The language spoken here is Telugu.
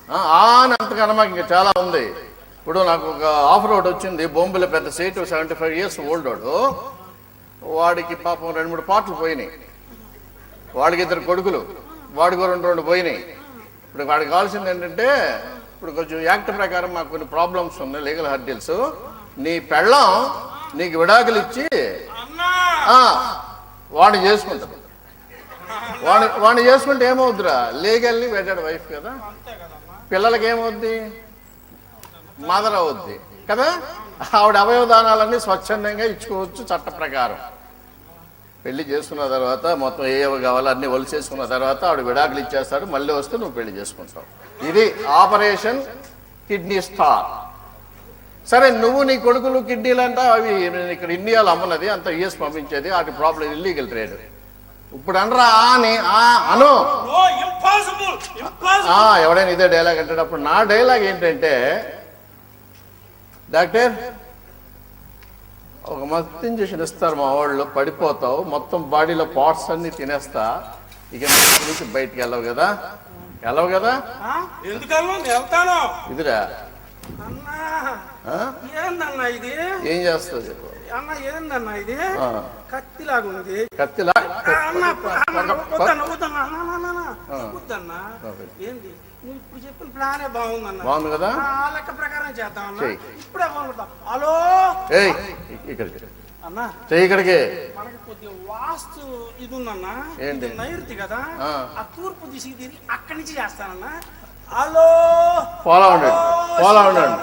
అని అంతకన్నా మాకు ఇంకా చాలా ఉంది. ఇప్పుడు నాకు ఒక ఆఫర్ ఒకటి వచ్చింది, బొంబులో పెద్ద సీటు, 75 years ఓల్డ్ వాడికి పాపం 2-3 పాటలు పోయినాయి. వాడికి 2 కొడుకులు, వాడికి 2 పోయినాయి. ఇప్పుడు వాడికి కావాల్సింది ఏంటంటే, ఇప్పుడు కొంచెం యాక్ట్ ప్రకారం మాకు కొన్ని ప్రాబ్లమ్స్ ఉన్నాయి, లీగల్ హర్డిల్స్. నీ పెళ్ళం నీకు విడాకులు ఇచ్చి వాడిని చేసుకుంటారు. వాడిని చేసుకుంటే ఏమవుద్దిరా, లీగల్లీ వెడెడ్ వైఫ్ కదా, పిల్లలకి ఏమవుద్ది, మదర్ అవుద్ది కదా. ఆవిడ అవయవదానాలన్నీ స్వచ్ఛందంగా ఇచ్చుకోవచ్చు చట్ట ప్రకారం. పెళ్లి చేసుకున్న తర్వాత మొత్తం ఏవి కావాలో అన్ని ఒలిసేసుకున్న తర్వాత ఆవిడ విడాకులు ఇచ్చేస్తాడు, మళ్ళీ వస్తే నువ్వు పెళ్లి చేసుకుంటావు. ఇది ఆపరేషన్ కిడ్నీ స్టార్. సరే, నువ్వు నీ కొడుకులు కిడ్నీలు అంట, అవి ఇక్కడ ఇండియాలో అమ్మన్నది, అంత యుఎస్ పంపించేది, వాటి ప్రాబ్లం ఇల్లీగల్ ట్రేడ్. ఇప్పుడు అనరా అని అను, ఎవడైనా ఇదే డైలాగ్ అంటాడు. అప్పుడు నా డైలాగ్ ఏంటంటే, డాక్టర్ ఒక మత్తు ఇంజక్షన్ ఇస్తారు మా వాళ్ళు, పడిపోతావు, మొత్తం బాడీలో పార్ట్స్ అన్ని తినేస్తా, ఇక నుంచి బయటికి వెళ్ళవు కదా. ఇదిరా ఏం చేస్తావు చెప్పు. కత్తిలాగా ఉంది. కత్తిలా ఏంది నువ్వు ఇప్పుడు చెప్పిన ప్లానే బాగుందన్న. బాగుంది కదా, లెక్క ప్రకారం చేద్దాం అన్న. ఇప్పుడే బాగుంటాం. హలో ఇక్కడికి అన్న, ఇక్కడికి మనకి కొద్దిగా వాస్తు ఇది ఉందన్న. ఏంటి నైరుతి కదా, ఆ తూర్పు దిశకి తిరిగి అక్కడి నుంచి చేస్తానన్నా. హలో పోలా ఉండండి.